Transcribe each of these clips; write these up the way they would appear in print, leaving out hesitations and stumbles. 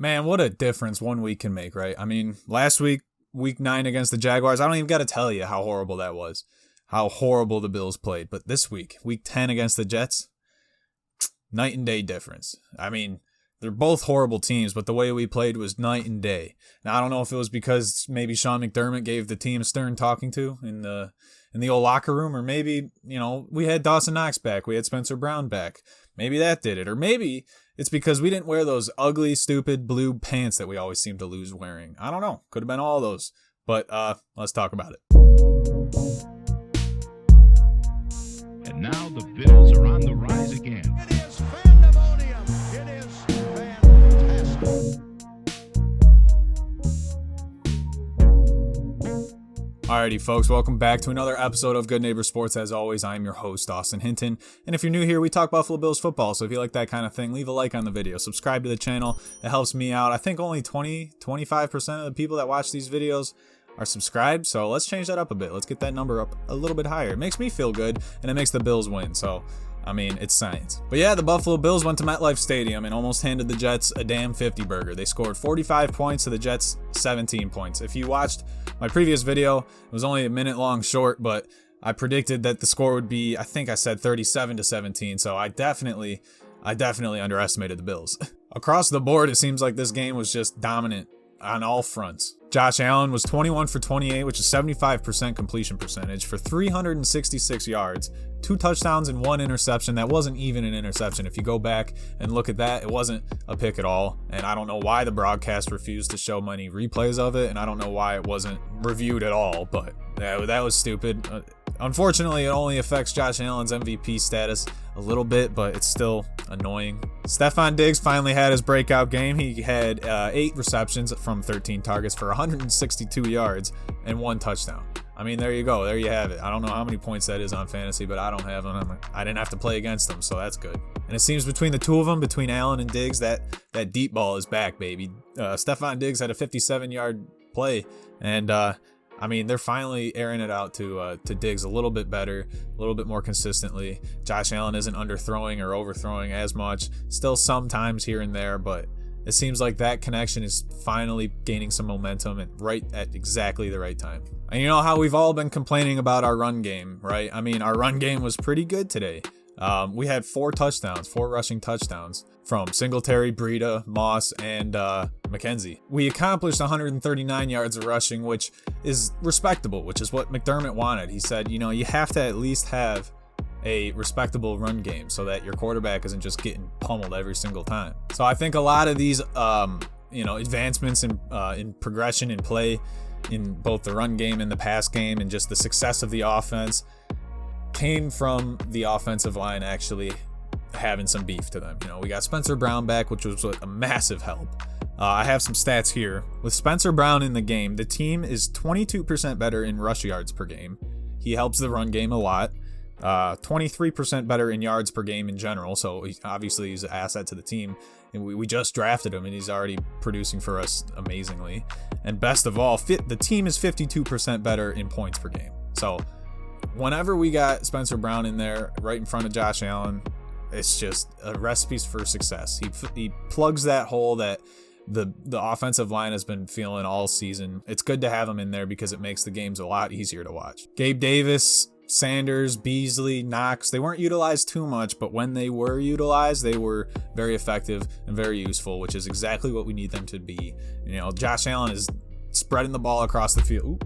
Man, what a difference 1 week can make, right? I mean, last week, week 9 against the Jaguars, I don't even got to tell you how horrible that was, how horrible the Bills played. But this week, week 10 against the Jets, night and day difference. I mean, they're both horrible teams, but the way we played was night and day. Now, I don't know if it was because maybe Sean McDermott gave the team a stern talking to in the old locker room, or maybe, we had Dawson Knox back, we had Spencer Brown back. Maybe that did it, or maybe it's because we didn't wear those ugly, stupid blue pants that we always seem to lose wearing. I don't know. Could have been all those. But let's talk about it. And now the Bills are on the rise again. It is pandemonium. It is fantastic. Alrighty, folks, welcome back to another episode of Good Neighbor Sports. As always, I'm your host, Austin Hinton. And if you're new here, we talk Buffalo Bills football. So if you like that kind of thing, leave a like on the video. Subscribe to the channel. It helps me out. I think only 25% of the people that watch these videos are subscribed. So let's change that up a bit. Let's get that number up a little bit higher. It makes me feel good, and it makes the Bills win. So, I mean, it's science. But yeah, the Buffalo Bills went to MetLife Stadium and almost handed the Jets a damn 50-burger. They scored 45 points to the Jets' 17 points. If you watched my previous video, it was only a minute long short, but I predicted that the score would be, I think I said 37-17, so I definitely underestimated the Bills. Across the board, it seems like this game was just dominant on all fronts. Josh Allen was 21 for 28, which is 75% completion percentage for 366 yards, 2 touchdowns and 1 interception. That wasn't even an interception. If you go back and look at that, it wasn't a pick at all. And I don't know why the broadcast refused to show many replays of it, and I don't know why it wasn't reviewed at all, but that was stupid. Unfortunately, it only affects Josh Allen's MVP status a little bit, but it's still annoying. Stefon Diggs finally had his breakout game. He had 8 receptions from 13 targets for 162 yards and 1 touchdown. I mean, there you go. There you have it. I don't know how many points that is on fantasy, but I don't have them. I didn't have to play against them, so that's good. And it seems between the two of them, between Allen and Diggs, that deep ball is back, baby. Stefon Diggs had a 57-yard play, and I mean, they're finally airing it out to Diggs a little bit better, a little bit more consistently. Josh Allen isn't underthrowing or overthrowing as much. Still sometimes here and there, but it seems like that connection is finally gaining some momentum and right at exactly the right time. And you know how we've all been complaining about our run game, right? I mean, our run game was pretty good today. We had 4 rushing touchdowns from Singletary, Breida, Moss, and McKenzie. We accomplished 139 yards of rushing, which is respectable, which is what McDermott wanted. He said, you have to at least have a respectable run game so that your quarterback isn't just getting pummeled every single time. So I think a lot of these, advancements in progression and play in both the run game and the pass game and just the success of the offense came from the offensive line actually having some beef to them. We got Spencer Brown back, which was a massive help. I have some stats here. With Spencer Brown in the game, the team is 22% better in rush yards per game. He helps the run game a lot. 23% better in yards per game in general, so obviously he's an asset to the team. And we just drafted him, and he's already producing for us amazingly. And best of all, the team is 52% better in points per game. So whenever we got Spencer Brown in there right in front of Josh Allen, it's just a recipe for success. He plugs that hole that the offensive line has been feeling all season. It's good to have him in there because it makes the games a lot easier to watch. Gabe Davis, Sanders, Beasley, Knox, they weren't utilized too much, but when they were utilized, they were very effective and very useful, which is exactly what we need them to be. Josh Allen is spreading the ball across the field.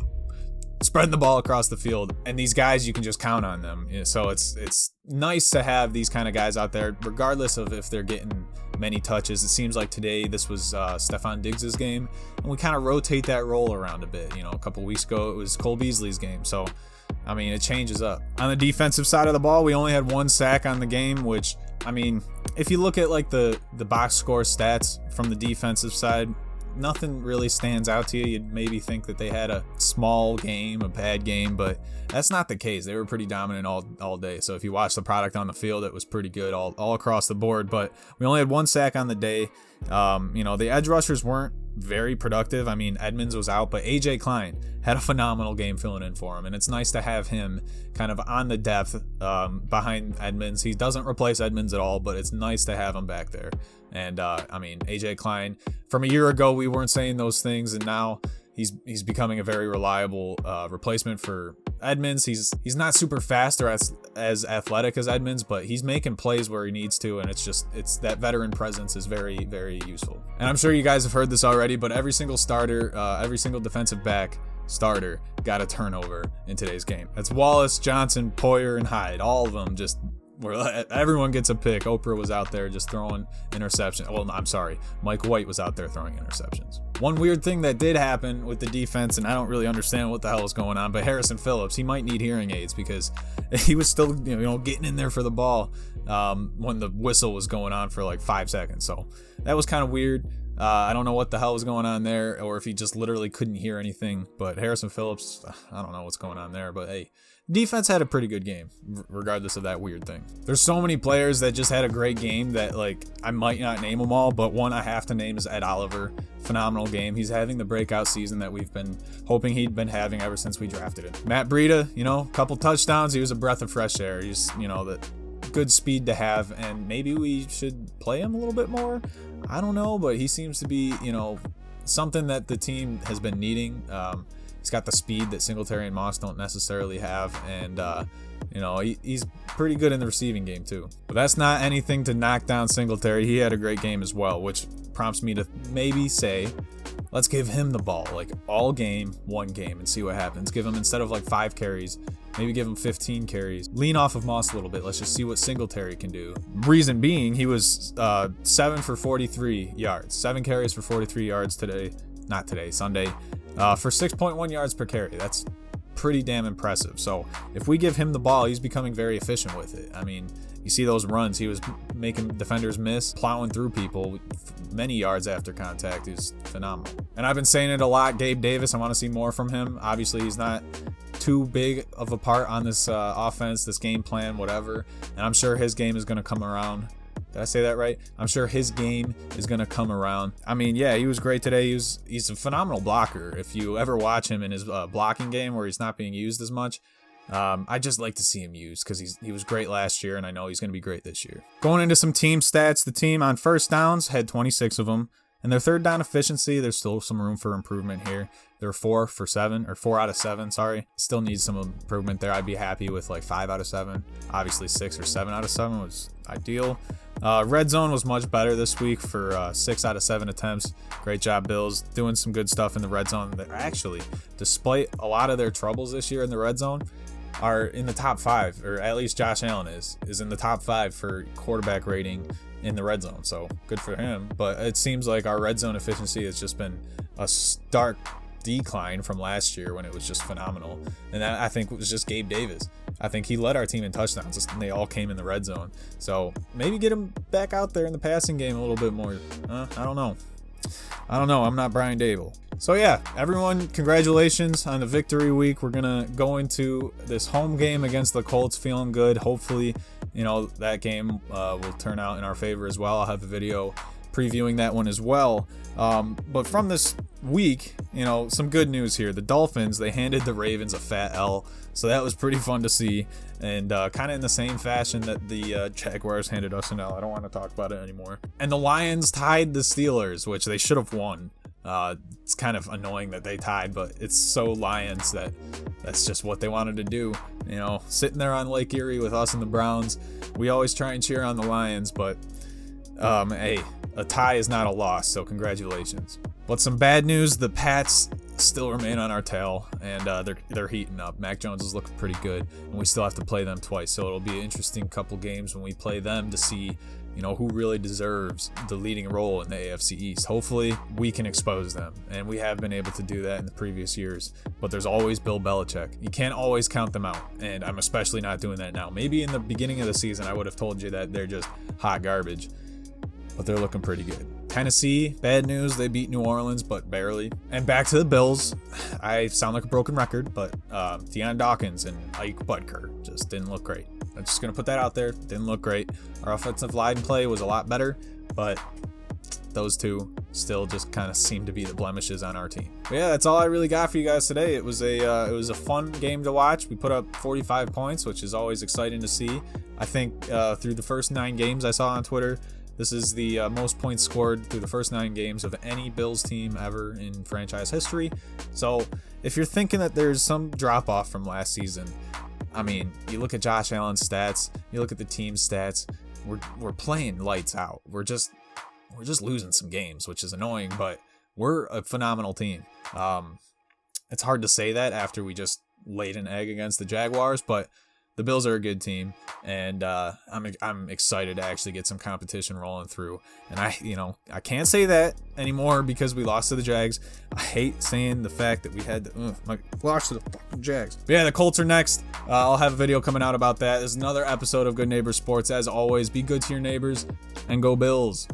Spreading the ball across the field, and these guys, you can just count on them. So it's nice to have these kind of guys out there, regardless of if they're getting many touches. It seems like today this was Stefon Diggs' game, and we kind of rotate that role around a bit. A couple weeks ago it was Cole Beasley's game, so I mean, it changes up. On the defensive side of the ball, we only had 1 sack on the game, which, I mean, if you look at like the box score stats from the defensive side, nothing really stands out to you. You'd maybe think that they had a small game, a bad game, but that's not the case. They were pretty dominant all day. So if you watch the product on the field, it was pretty good all across the board. But we only had 1 sack on the day. The edge rushers weren't very productive. I mean, Edmonds was out, but AJ Klein had a phenomenal game filling in for him, and it's nice to have him kind of on the depth behind Edmonds. He doesn't replace Edmonds at all, but it's nice to have him back there. And I mean, AJ Klein from a year ago, we weren't saying those things, and now he's becoming a very reliable replacement for Edmonds. He's not super fast or as athletic as Edmonds, but he's making plays where he needs to, and it's that veteran presence is very, very useful. And I'm sure you guys have heard this already, but every single starter, every single defensive back starter got a turnover in today's game. That's Wallace, Johnson, Poyer, and Hyde. All of them just everyone gets a pick. Oprah was out there just throwing interceptions. Well, I'm sorry. Mike White was out there throwing interceptions. One weird thing that did happen with the defense, and I don't really understand what the hell is going on, but Harrison Phillips, he might need hearing aids because he was still, getting in there for the ball when the whistle was going on for like 5 seconds. So that was kind of weird. I don't know what the hell was going on there, or if he just literally couldn't hear anything. But Harrison Phillips, I don't know what's going on there. But hey, defense had a pretty good game, regardless of that weird thing. There's so many players that just had a great game that, like, I might not name them all, but one I have to name is Ed Oliver. Phenomenal game. He's having the breakout season that we've been hoping he'd been having ever since we drafted him. Matt Breida, couple touchdowns. He was a breath of fresh air. He's, that good speed to have, and maybe we should play him a little bit more. I don't know, but he seems to be, something that the team has been needing. He's got the speed that Singletary and Moss don't necessarily have, and he's pretty good in the receiving game too. But that's not anything to knock down Singletary. He had a great game as well, which prompts me to maybe say, let's give him the ball, like all game, one game, and see what happens. Give him, instead of like 5 carries, maybe give him 15 carries. Lean off of Moss a little bit. Let's just see what Singletary can do. Reason being, he was 7 for 43 yards. 7 carries for 43 yards today. Not today, Sunday. For 6.1 yards per carry. That's pretty damn impressive. So if we give him the ball, he's becoming very efficient with it. I mean, you see those runs. He was making defenders miss, plowing through people many yards after contact. He's phenomenal. And I've been saying it a lot. Gabe Davis, I want to see more from him. Obviously, he's not too big of a part on this offense, this game plan, whatever. And I'm sure his game is going to come around. Did I say that right? I'm sure his game is going to come around. I mean, yeah, he was great today. He's a phenomenal blocker. If you ever watch him in his blocking game where he's not being used as much, I just like to see him used because he was great last year, and I know he's going to be great this year. Going into some team stats, the team on first downs had 26 of them. And their third down efficiency, there's still some room for improvement here. They're 4 out of 7, sorry. Still needs some improvement there. I'd be happy with like 5 out of 7. Obviously 6 or 7 out of 7 was ideal. Red zone was much better this week for 6 out of 7 attempts. Great job, Bills. Doing some good stuff in the red zone. They're actually, despite a lot of their troubles this year in the red zone, are in the top 5, or at least Josh Allen is in the top 5 for quarterback rating in the red zone. So good for him. But it seems like our red zone efficiency has just been a stark decline from last year when it was just phenomenal. And that, I think, was just Gabe Davis. I think he led our team in touchdowns, and they all came in the red zone. So maybe get him back out there in the passing game a little bit more. I don't know. I'm not Brian Dable. So yeah, everyone, congratulations on the victory week. We're gonna go into this home game against the Colts feeling good. Hopefully, that game will turn out in our favor as well. I'll have a video previewing that one as well. But from this week, some good news here. The Dolphins, they handed the Ravens a fat L, so that was pretty fun to see. And kind of in the same fashion that the Jaguars handed us an L. I don't want to talk about it anymore. And the Lions tied the Steelers, which they should have won. It's kind of annoying that they tied, but it's so Lions that's just what they wanted to do. Sitting there on Lake Erie with us and the Browns, we always try and cheer on the Lions, but hey, a tie is not a loss, so congratulations. But some bad news, the Pats still remain on our tail, and they're heating up. Mac Jones is looking pretty good, and we still have to play them twice, so it'll be an interesting couple games when we play them to see who really deserves the leading role in the AFC East. Hopefully, we can expose them, and we have been able to do that in the previous years. But there's always Bill Belichick. You can't always count them out, and I'm especially not doing that now. Maybe in the beginning of the season, I would have told you that they're just hot garbage, but they're looking pretty good. Tennessee, bad news. They beat New Orleans, but barely. And back to the Bills. I sound like a broken record, but Deion Dawkins and Ike Butker just didn't look great. I'm just going to put that out there. Didn't look great. Our offensive line play was a lot better, but those two still just kind of seem to be the blemishes on our team. But yeah, that's all I really got for you guys today. It was a fun game to watch. We put up 45 points, which is always exciting to see. I think through the first 9 games I saw on Twitter, This is the most points scored through the first 9 games of any Bills team ever in franchise history. So if you're thinking that there's some drop off from last season, I mean, you look at Josh Allen's stats, you look at the team's stats, we're playing lights out. We're just losing some games, which is annoying, but we're a phenomenal team. It's hard to say that after we just laid an egg against the Jaguars, but the Bills are a good team, and I'm excited to actually get some competition rolling through. And I can't say that anymore because we lost to the Jags. I hate saying the fact that we had to lost to the fucking Jags. But yeah, the Colts are next. I'll have a video coming out about that. This is another episode of Good Neighbors Sports. As always, be good to your neighbors and go Bills.